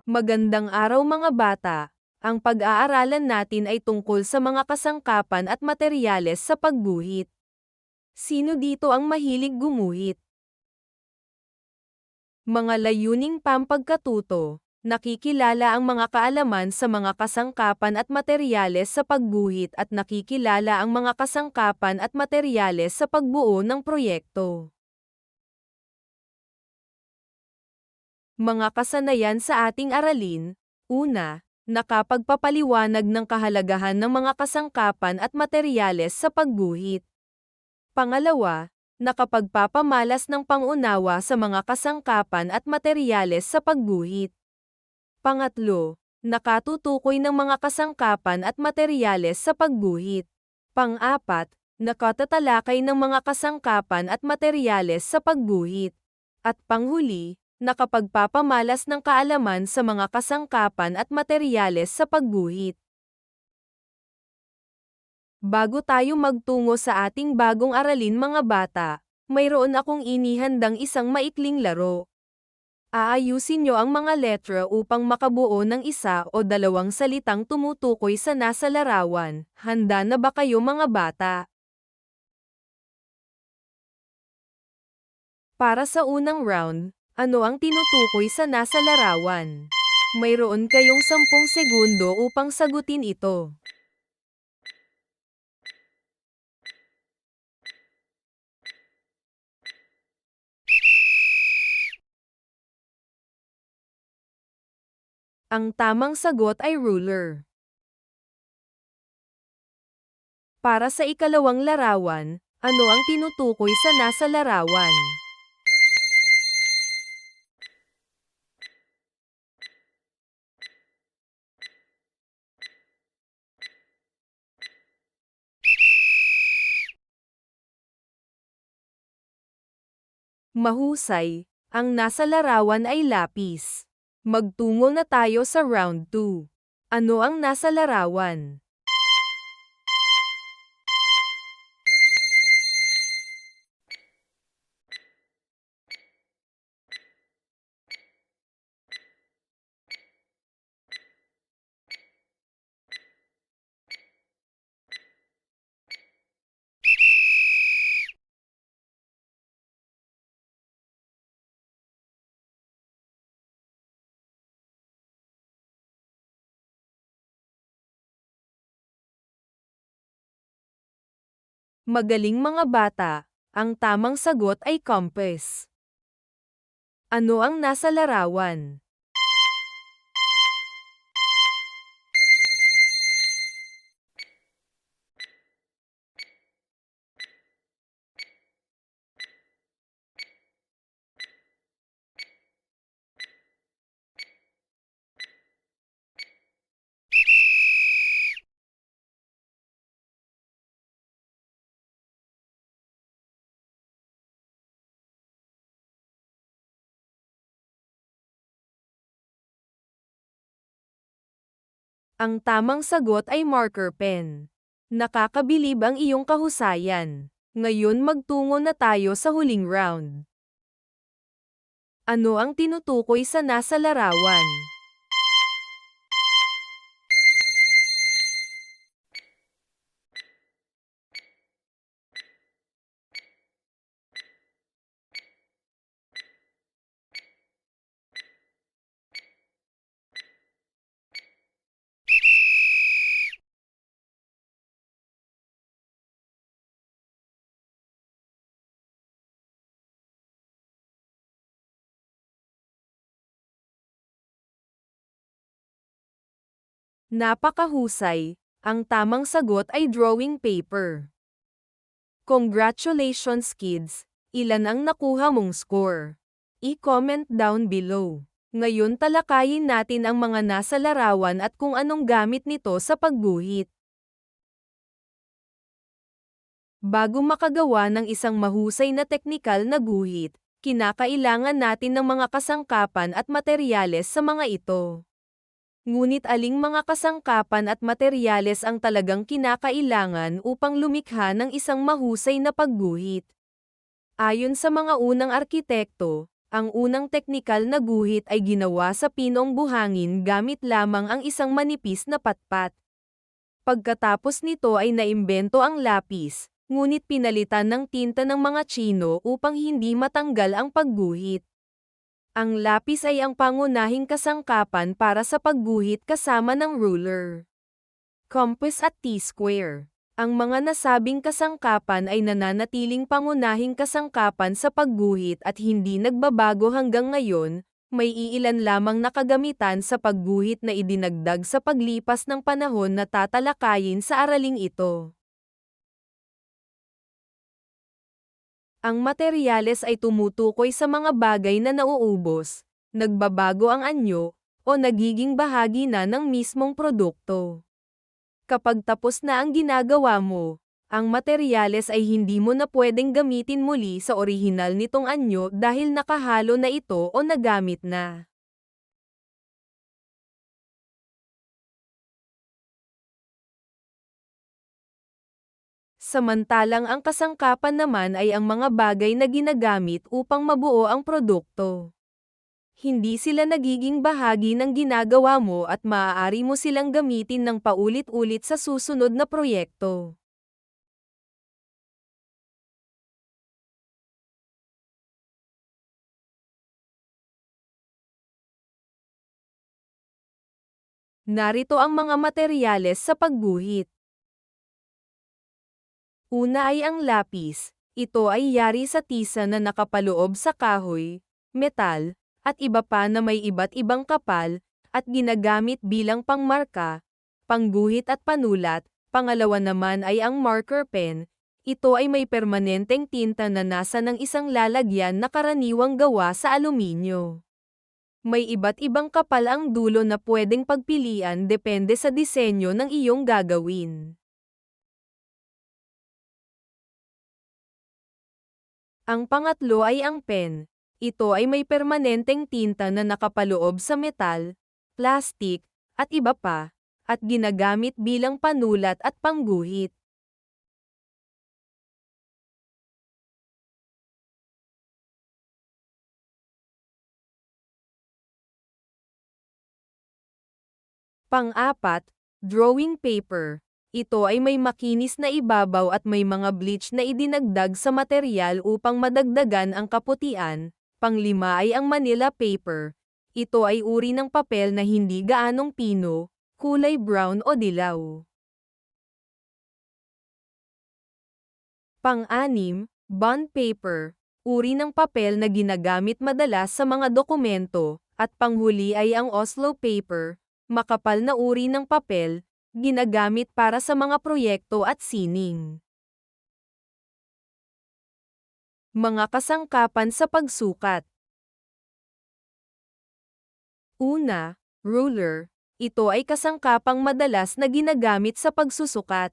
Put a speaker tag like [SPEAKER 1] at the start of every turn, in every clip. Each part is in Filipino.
[SPEAKER 1] Magandang araw mga bata. Ang pag-aaralan natin ay tungkol sa mga kasangkapan at materyales sa pagguhit. Sino dito ang mahilig gumuhit? Mga layuning pampagkatuto. Nakikilala ang mga kaalaman sa mga kasangkapan at materyales sa pagguhit at nakikilala ang mga kasangkapan at materyales sa pagbuo ng proyekto. Mga kasanayan sa ating aralin. Una, nakapagpapaliwanag ng kahalagahan ng mga kasangkapan at materyales sa pagguhit. Pangalawa, nakapagpapamalas ng pangunawa sa mga kasangkapan at materyales sa pagguhit. Pangatlo, nakatutukoy ng mga kasangkapan at materyales sa pagguhit. Pang-apat, nakatatalakay ng mga kasangkapan at materyales sa pagguhit. At panghuli, nakapagpapamalas ng kaalaman sa mga kasangkapan at materyales sa pagguhit. Bago tayo magtungo sa ating bagong aralin mga bata, mayroon akong inihandang isang maikling laro. Aayusin nyo ang mga letra upang makabuo ng isa o dalawang salitang tumutukoy sa nasa larawan. Handa na ba kayo mga bata? Para sa unang round, ano ang tinutukoy sa nasa larawan? Mayroon kayong 10 segundo upang sagutin ito. Ang tamang sagot ay ruler. Para sa ikalawang larawan, ano ang tinutukoy sa nasa larawan? Mahusay, ang nasa larawan ay lapis. Magtungo na tayo sa round 2. Ano ang nasa larawan? Magaling mga bata, ang tamang sagot ay compass. Ano ang nasa larawan? Ang tamang sagot ay marker pen. Nakakabilib ang iyong kahusayan. Ngayon magtungo na tayo sa huling round. Ano ang tinutukoy sa nasa larawan? Napakahusay, ang tamang sagot ay drawing paper. Congratulations kids! Ilan ang nakuha mong score? I-comment down below. Ngayon talakayin natin ang mga nasa larawan at kung anong gamit nito sa pagguhit. Bago makagawa ng isang mahusay na teknikal na guhit, kinakailangan natin ng mga kasangkapan at materyales sa mga ito. Ngunit aling mga kasangkapan at materyales ang talagang kinakailangan upang lumikha ng isang mahusay na pagguhit? Ayon sa mga unang arkitekto, Ang unang teknikal na guhit ay ginawa sa pinong buhangin gamit lamang ang isang manipis na patpat. Pagkatapos nito ay naimbento ang lapis, ngunit pinalitan ng tinta ng mga Tsino upang hindi matanggal ang pagguhit. Ang lapis ay ang pangunahing kasangkapan para sa pagguhit kasama ng ruler, compass at T-square. Ang mga nasabing kasangkapan ay nananatiling pangunahing kasangkapan sa pagguhit at hindi nagbabago hanggang ngayon. May iilan lamang na kagamitan sa pagguhit na idinagdag sa paglipas ng panahon na tatalakayin sa araling ito. Ang materyales ay tumutukoy sa mga bagay na nauubos, nagbabago ang anyo, o nagiging bahagi na ng mismong produkto. Kapag tapos na ang ginagawa mo, ang materyales ay hindi mo na pwedeng gamitin muli sa orihinal nitong anyo dahil nakahalo na ito o nagamit na. Samantalang ang kasangkapan naman ay ang mga bagay na ginagamit upang mabuo ang produkto. Hindi sila nagiging bahagi ng ginagawa mo at maaari mo silang gamitin ng paulit-ulit sa susunod na proyekto. Narito ang mga materyales sa pagguhit. Una ay ang lapis. Ito ay yari sa tisa na nakapaloob sa kahoy, metal, at iba pa na may iba't ibang kapal, at ginagamit bilang pangmarka, pangguhit at panulat. Pangalawa naman ay ang marker pen. Ito ay may permanenteng tinta na nasa ng isang lalagyan na karaniwang gawa sa aluminyo. May iba't ibang kapal ang dulo na pwedeng pagpilian depende sa disenyo ng iyong gagawin. Ang pangatlo ay ang pen. Ito ay may permanenteng tinta na nakapaloob sa metal, plastik, at iba pa, at ginagamit bilang panulat at pangguhit. Pang-apat, drawing paper. Ito ay may makinis na ibabaw at may mga bleach na idinagdag sa material upang madagdagan ang kaputian. Panglima ay ang Manila paper. Ito ay uri ng papel na hindi gaanong pino, kulay brown o dilaw. Pang-anim, bond paper. Uri ng papel na ginagamit madalas sa mga dokumento. At panghuli ay ang Oslo paper, makapal na uri ng papel, ginagamit para sa mga proyekto at sining. Mga kasangkapan sa pagsukat. Una, ruler. Ito ay kasangkapang madalas na ginagamit sa pagsusukat.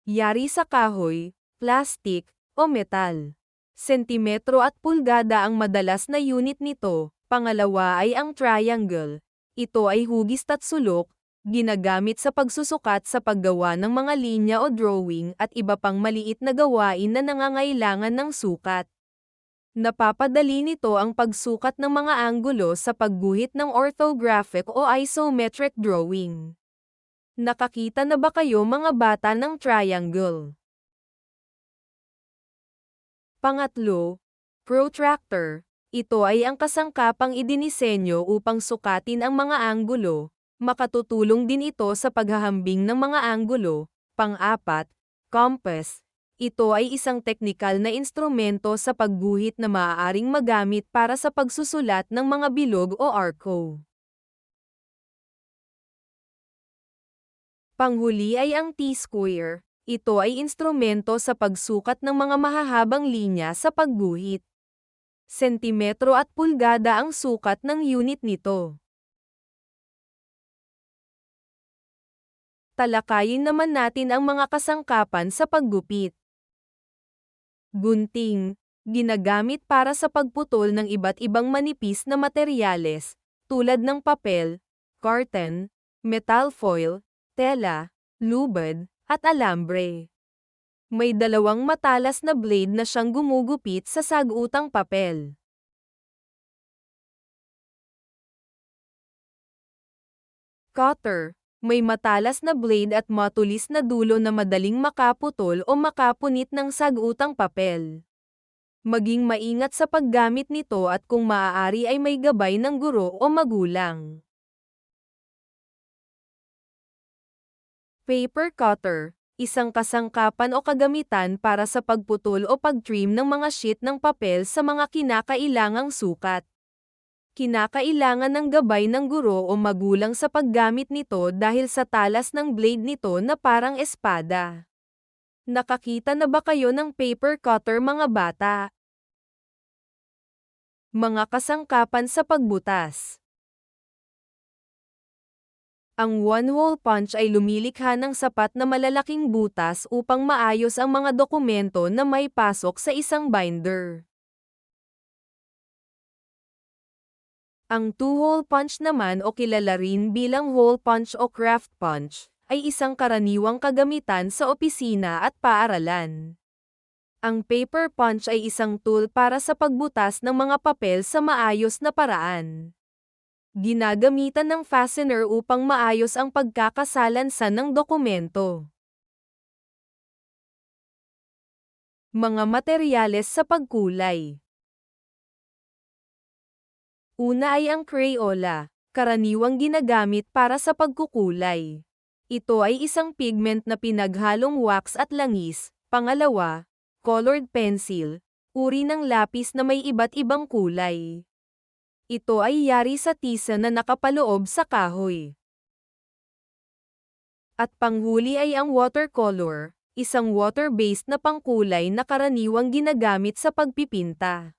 [SPEAKER 1] Yari sa kahoy, plastik, o metal. Sentimetro at pulgada ang madalas na unit nito. Pangalawa ay ang triangle. Ito ay hugis at sulok, ginagamit sa pagsusukat sa paggawa ng mga linya o drawing at iba pang maliit na gawain na nangangailangan ng sukat. Napapadali nito ang pagsukat ng mga anggulo sa pagguhit ng orthographic o isometric drawing. Nakakita na ba kayo mga bata ng triangle? Pangatlo, protractor. Ito ay ang kasangkapang idinisenyo upang sukatin ang mga anggulo. Makatutulong din ito sa paghahambing ng mga anggulo. Pang-apat, compass. Ito ay isang teknikal na instrumento sa pagguhit na maaaring magamit para sa pagsusulat ng mga bilog o arco. Panghuli ay ang T-square. Ito ay instrumento sa pagsukat ng mga mahahabang linya sa pagguhit. Sentimetro at pulgada ang sukat ng unit nito. Talakayin naman natin ang mga kasangkapan sa paggupit. Gunting. Ginagamit para sa pagputol ng iba't ibang manipis na materyales, tulad ng papel, carton, metal foil, tela, lubid, at alambre. May dalawang matalas na blade na siyang gumugupit sa sagutang papel. Cutter. May matalas na blade at matulis na dulo na madaling makaputol o makapunit ng sagutang papel. Maging maingat sa paggamit nito at kung maaari ay may gabay ng guro o magulang. Paper cutter. Isang kasangkapan o kagamitan para sa pagputol o pag-trim ng mga sheet ng papel sa mga kinakailangang sukat. Kinakailangan ng gabay ng guro o magulang sa paggamit nito dahil sa talas ng blade nito na parang espada. Nakakita na ba kayo ng paper cutter mga bata? Mga kasangkapan sa pagbutas. Ang one-hole punch ay lumilikha ng sapat na malalaking butas upang maayos ang mga dokumento na may pasok sa isang binder. Ang two-hole punch naman o kilala rin bilang hole punch o craft punch, ay isang karaniwang kagamitan sa opisina at paaralan. Ang paper punch ay isang tool para sa pagbutas ng mga papel sa maayos na paraan. Ginagamitan ng fastener upang maayos ang pagkakasalansan ng dokumento. Mga materyales sa pagkulay. Una ay ang Crayola, karaniwang ginagamit para sa pagkukulay. Ito ay isang pigment na pinaghalong wax at langis. Pangalawa, colored pencil, uri ng lapis na may iba't ibang kulay. Ito ay yari sa tisa na nakapaloob sa kahoy. At panghuli ay ang watercolor, isang water-based na pangkulay na karaniwang ginagamit sa pagpipinta.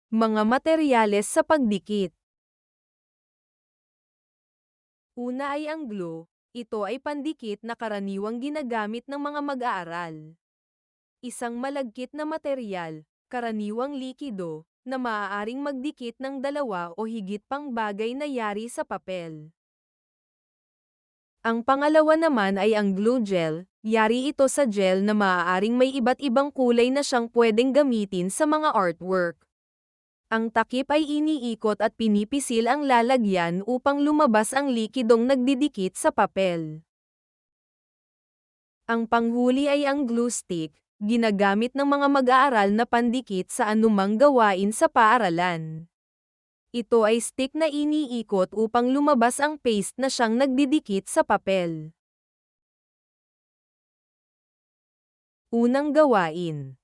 [SPEAKER 1] Mga materyales sa pagdikit. Una ay ang glue. Ito ay pandikit na karaniwang ginagamit ng mga mag-aaral. Isang malagkit na materyal, karaniwang likido, na maaaring magdikit ng dalawa o higit pang bagay na yari sa papel. Ang pangalawa naman ay ang glue gel. Yari ito sa gel na maaaring may iba't ibang kulay na siyang pwedeng gamitin sa mga artwork. Ang takip ay iniikot at pinipisil ang lalagyan upang lumabas ang likidong nagdidikit sa papel. Ang panghuli ay ang glue stick, ginagamit ng mga mag-aaral na pandikit sa anumang gawain sa paaralan. Ito ay stick na iniikot upang lumabas ang paste na siyang nagdidikit sa papel. Unang gawain.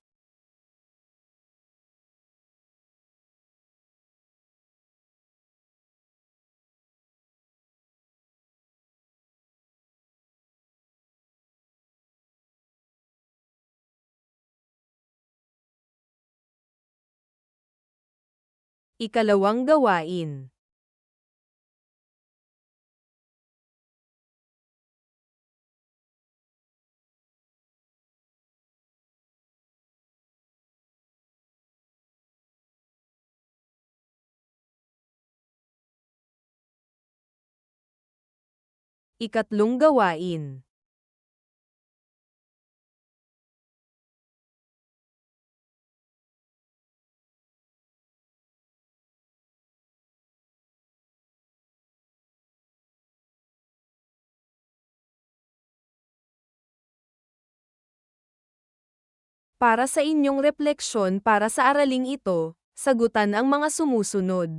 [SPEAKER 1] Ikalawang gawain. Ikatlong gawain. Para sa inyong refleksyon para sa araling ito, sagutan ang mga sumusunod.